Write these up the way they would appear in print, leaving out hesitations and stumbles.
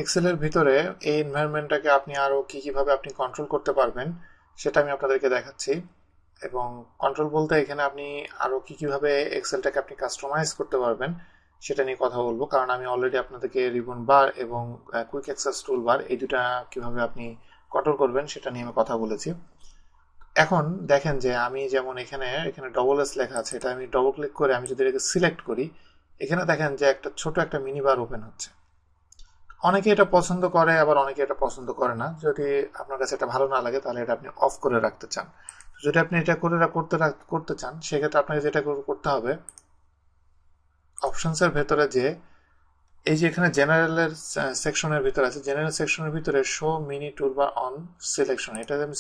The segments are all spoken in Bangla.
এক্সেলের ভিতরে এই এনভায়রনমেন্টটাকে আপনি আরো কিভাবে আপনি কন্ট্রোল করতে পারবেন সেটা আমি আপনাদেরকে দেখাচ্ছি। এবং কন্ট্রোল বলতে এখানে আপনি আরো কিভাবে এক্সেলটাকে আপনি কাস্টমাইজ করতে পারবেন সেটা নিয়ে কথা বলবো, কারণ আমি অলরেডি আপনাদেরকে রিবন বার এবং কুইক অ্যাক্সেস টুল বার এই দুটা কিভাবে আপনি কন্ট্রোল করবেন সেটা নিয়ে আমি কথা বলেছি। এখন দেখেন যে আমি যেমন এখানে এখানে ডবল এস লেখা আছে, এটা আমি ডবল ক্লিক করে আমি যদি এটাকে সিলেক্ট করি, এখানে দেখেন যে একটা ছোট একটা মিনি বার ওপেন হচ্ছে। অনেকে এটা পছন্দ করে, আবার অনেকে এটা পছন্দ করে না। যদি আপনার কাছে এটা ভালো না লাগে তাহলে এটা আপনি অফ করে রাখতে চান। যদি আপনি এটা করতে চান সেক্ষেত্রে আপনাকে যেটা করতে হবে, অপশনস এর ভেতরে যে এই যে এখানে জেনারেলের সেকশনের ভিতরে আছে, জেনারেল সেকশনের ভিতরে show mini toolbar on selection, এটা আমি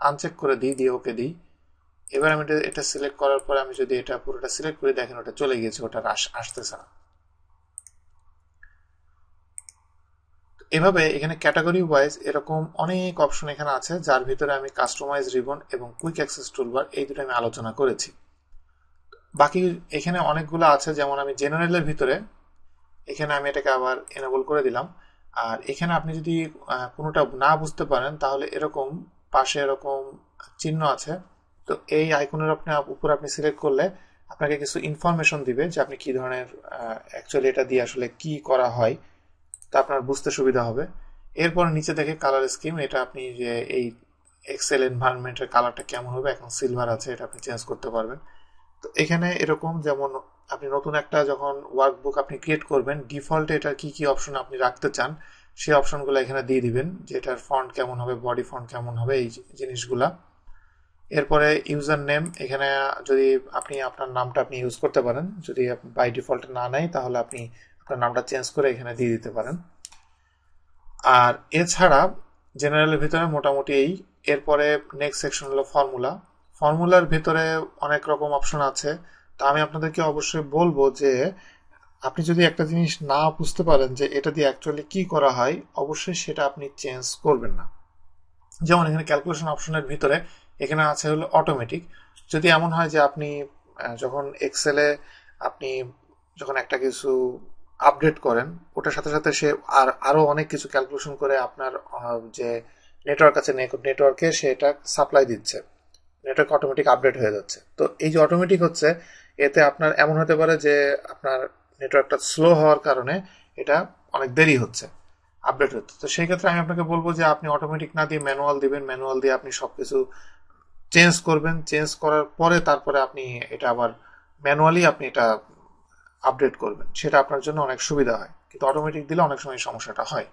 আনচেক করে দিই, দিয়ে ওকে দিই। এবার আমি এটা সিলেক্ট করার পরে আমি যদি এটা পুরোটা সিলেক্ট করি, দেখেন ওটা চলে গিয়েছে, ওটা আসতেছে না। এভাবে এখানে ক্যাটাগরি ওয়াইজ এরকম অনেক অপশন এখানে আছে, যার ভিতরে আমি কাস্টমাইজ রিবন এবং কুইক অ্যাক্সেস টুলবার এই দুটো আমি আলোচনা করেছি। বাকি এখানে অনেকগুলো আছে, যেমন আমি জেনারেলের ভিতরে এখানে আমি এটাকে আবার এনেবল করে দিলাম। আর এখানে আপনি যদি কোনোটা না বুঝতে পারেন তাহলে এরকম পাশে এরকম চিহ্ন আছে, তো এই আইকনের উপর আপনি সিলেক্ট করলে আপনাকে কিছু ইনফরমেশন দিবে যে আপনি কি ধরনের অ্যাকচুয়ালি এটা দিয়ে আসলে কি করা হয়, তা আপনার বুঝতে সুবিধা হবে। এরপর নিচে দেখে কালার স্কিম, এটা আপনি যে এই এক্সেল এনভায়রনমেন্টের কালারটা কেমন হবে, এখন সিলভার আছে, এটা আপনি চেঞ্জ করতে পারবেন। তো এখানে এরকম যেমন আপনি নতুন একটা যখন ওয়ার্কবুক আপনি ক্রিয়েট করবেন, ডিফল্টে এটার কি কি অপশন আপনি রাখতে চান সেই অপশনগুলো এখানে দিয়ে দিবেন, যে এটার ফন্ট কেমন হবে, বডি ফন্ট কেমন হবে, এই জিনিসগুলা। এরপরে ইউজার নেম, এখানে যদি আপনি আপনার নামটা আপনি ইউজ করতে পারেন, যদি বাই ডিফল্ট না নেয় তাহলে আপনি আপনার নামটা চেঞ্জ করে এখানে দিয়ে দিতে পারেন। আর এছাড়া জেনারেলের ভিতরে মোটামুটি এই। এরপরে নেক্সট সেকশন হলো ফর্মুলা। ফর্মুলার ভিতরে অনেক রকম অপশন আছে, তা আমি আপনাদেরকে অবশ্যই বলবো যে আপনি যদি একটা জিনিস না বুঝতে পারেন যে এটা দিয়ে অ্যাকচুয়ালি কি করা হয়, অবশ্যই সেটা আপনি চেঞ্জ করবেন না। যেমন এখানে ক্যালকুলেশন অপশনের ভিতরে এখানে আছে হলো অটোমেটিক। যদি এমন হয় যে আপনি যখন এক্সেলে আপনি যখন একটা কিছু আপডেট করেন, ওটার সাথে সাথে সে আরো অনেক কিছু ক্যালকুলেশন করে আপনার যে নেটওয়ার্ক আছে, নেটওয়ার্কে সেটা সাপ্লাই দিচ্ছে, নেটওয়ার্ক অটোমেটিক আপডেট হয়ে যাচ্ছে। তো এই যে অটোমেটিক হচ্ছে, এতে আপনার এমন হতে পারে যে আপনার নেটওয়ার্কটা স্লো হওয়ার কারণে এটা অনেক দেরি হচ্ছে, আপডেট হচ্ছে। তো সেই ক্ষেত্রে আমি আপনাকে বলবো যে আপনি অটোমেটিক না দিয়ে ম্যানুয়াল দিবেন, ম্যানুয়াল দিয়ে আপনি সবকিছু চেঞ্জ করবেন, চেঞ্জ করার পরে তারপরে আপনি এটা আবার ম্যানুয়ালি আপনি এটা আপডেট করবেন, সেটা আপনার জন্য অনেক সুবিধা হয়। কিন্তু অটোমেটিক দিলে অনেক সময় সমস্যাটা হয়।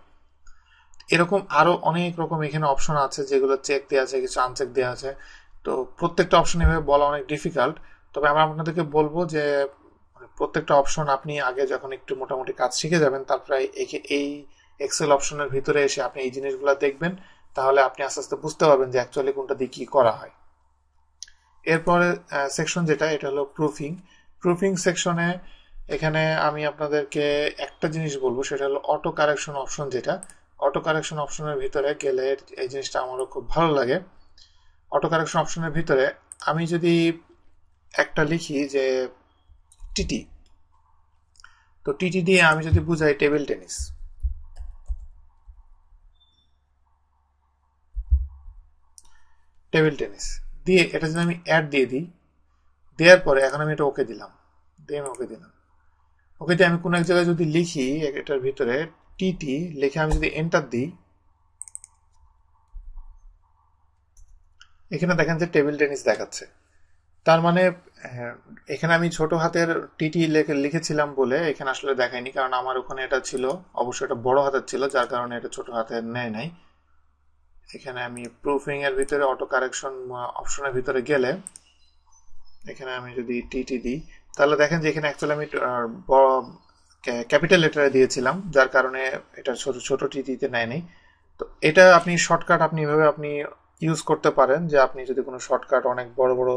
এরকম আরো অনেক রকম এখানে অপশন আছে, যেগুলো চেক দেওয়া আছে, কিছু আনচেক দেওয়া আছে। তো প্রত্যেকটা অপশন এভাবে বলা অনেক ডিফিকাল্ট। তবে আমরা আপনাদেরকে বলবো যে প্রত্যেকটা অপশন আপনি আগে যখন একটু মোটামুটি কাজ শিখে যাবেন, তারপরে এই এক্সেল অপশনের ভিতরে এসে আপনি এই জিনিসগুলো দেখবেন, তাহলে আপনি আস্তে আস্তে বুঝতে পারবেন যে অ্যাকচুয়ালি কোনটা দিয়ে কি করা হয়। এরপরে সেকশন যেটা, এটা হলো প্রুফিং। প্রুফিং সেকশনে এখানে আমি আপনাদেরকে একটা জিনিস বলবো, সেটা হলো অটো কারেকশন অপশন। যেটা অটো কারেকশন অপশনের ভিতরে গেলে এই জিনিসটা আমারও খুব ভালো লাগে। অটো কারেকশন অপশনের ভিতরে আমি যদি একটা লিখি যে টিটি, তো টিটি দিয়ে আমি যদি বুঝাই টেবিল টেনিস, টেবিল টেনিস দিয়ে এটা যদি আমি অ্যাড দিয়ে দিই, দেওয়ার পরে এখন আমি এটা ওকে দিলাম, দিয়ে আমি ওকে দিলাম। ওকে দিয়ে আমি কোনো এক জায়গায় যদি লিখি এটার ভিতরে টিটি লিখে আমি যদি এন্টার দিই, এখানে দেখেন যে টেবিল টেনিস দেখাচ্ছে। তার মানে এখানে আমি ছোট হাতের টিটি লিখেছিলাম বলে এখানে আসলে দেখায়নি, কারণ আমার ওখানে এটা ছিল, অবশ্যই এটা বড় হাতের ছিল, যার কারণে এটা ছোট হাতের নেয় নাই। এখানে আমি প্রুফিং এর ভিতরে অটো কারেকশন অপশনের ভিতরে গেলে এখানে আমি যদি টিটি দিই, তাহলে দেখেন যে এখানে অ্যাকচুয়ালি আমি ক্যাপিটাল লেটারে দিয়েছিলাম, যার কারণে এটা ছোট ছোট টিটিতে নেয়নি। তো এটা আপনি শর্টকাট আপনি এভাবে আপনি ইউজ করতে পারেন, যে আপনি যদি কোনো শর্টকাট অনেক বড় বড়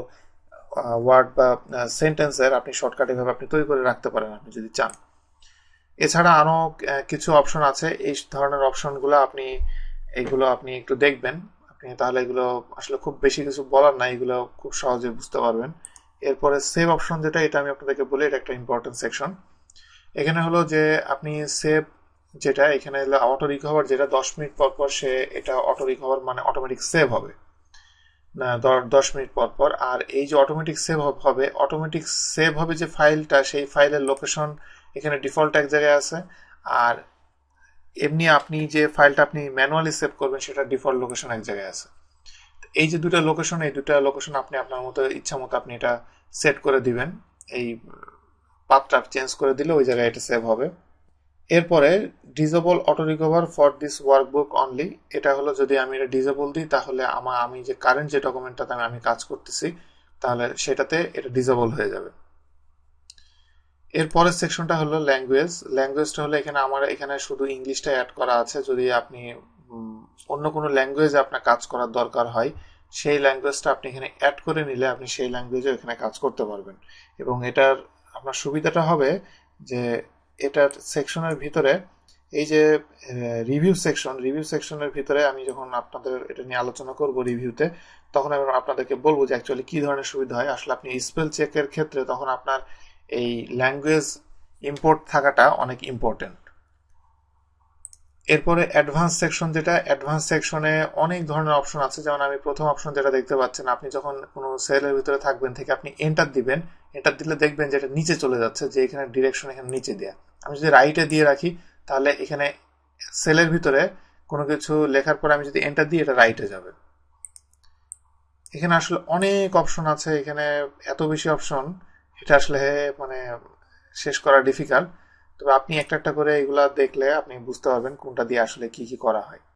ওয়ার্ড বা সেন্টেন্সের আপনি শর্টকাট এভাবে আপনি তৈরি করে রাখতে পারেন আপনি যদি চান। এছাড়া আরো কিছু অপশন আছে, এই ধরনের অপশনগুলো আপনি এইগুলো আপনি একটু দেখবেন, আপনি তাহলে এগুলো আসলে খুব বেশি কিছু বলার না, এগুলো খুব সহজে বুঝতে পারবেন। এরপরে সেভ অপশন যেটা, এটা আমি আপনাদেরকে বলি, এটা একটা ইম্পর্টেন্ট সেকশন। এখানে হলো যে আপনি সেভ যেটা এখানে হলো অটো রিকভার, যেটা 10 মিনিট পর পর সে এটা অটো রিকভার মানে অটোমেটিক সেভ হবে না 10 মিনিট পর পর। আর এই যে অটোমেটিক সেভ হবে, অটোমেটিক সেভ হবে যে ফাইলটা, সেই ফাইলের লোকেশন এখানে ডিফল্ট এক জায়গায় আছে। আর এমনি আপনি যে ফাইলটা আপনি ম্যানুয়ালি সেভ করবেন সেটা ডিফল্ট লোকেশন এক জায়গায় আছে। এই যে দুটা লোকেশন, এই দুটা লোকেশন আপনি আপনার মতো ইচ্ছা মতো আপনি এটা সেট করে দিবেন। এই পাথটা চেঞ্জ করে দিলে ওই জায়গায় এটা সেভ হবে। এরপরে disable auto recover for this workbook only, এটা হলো যদি আমি এটা ডিজেবল দিই তাহলে আমি যে কারেন্ট যে ডকুমেন্টটাতে আমি কাজ করতেছি তাহলে সেটাতে এটা ডিজেবল হয়ে যাবে। এরপরের সেকশনটা হলো ল্যাঙ্গুয়েজ। ল্যাঙ্গুয়েজটা হলো এখানে শুধু ইংলিশটা অ্যাড করা আছে। যদি আপনি অন্য কোনো ল্যাঙ্গুয়েজে আপনার কাজ করার দরকার হয়, সেই ল্যাঙ্গুয়েজটা আপনি এখানে অ্যাড করে নিলে আপনি সেই ল্যাঙ্গুয়েজে এখানে কাজ করতে পারবেন। এবং এটার আপনার সুবিধাটা হবে যে এটার সেকশনের ভিতরে এই যে রিভিউ সেকশনের ভিতরে আমি যখন আপনাদের এটা নিয়ে আলোচনা করব রিভিউতে, তখন আমি আপনাদেরকে বলবো যে অ্যাকচুয়ালি কি ধরনের সুবিধা হয়। আসলে আপনি স্পেল চেকের ক্ষেত্রে তখন আপনার এই ল্যাঙ্গুয়েজ ইম্পোর্ট থাকাটা অনেক ইম্পর্টেন্ট। এরপরে অ্যাডভান্স সেকশন, যেটা অ্যাডভান্স সেকশনে অনেক ধরনের অপশন আছে। যেমন আমি প্রথম অপশন যেটা দেখতে পাচ্ছেন, আপনি যখন কোনো সেলের ভিতরে থাকবেন থেকে আপনি এন্টার দিবেন, এন্টার দিলে দেখবেন যে এটা নিচে চলে যাচ্ছে, যে এখানে ডিরেকশন এখানে নিচে দেয়া। আমি যদি রাইটে দিয়ে রাখি তাহলে এখানে সেলের ভিতরে কোনো কিছু লেখার পরে আমি যদি এন্টার দিই এটা রাইটে যাবে। এখানে আসলে অনেক অপশন আছে, এখানে এত বেশি অপশন এটা আসলে মানে শেষ করা ডিফিকাল্ট। তবে আপনি একটা একটা করে এগুলা দেখলে আপনি বুঝতে পারবেন কোনটা দিয়ে আসলে কি কি করা হয়।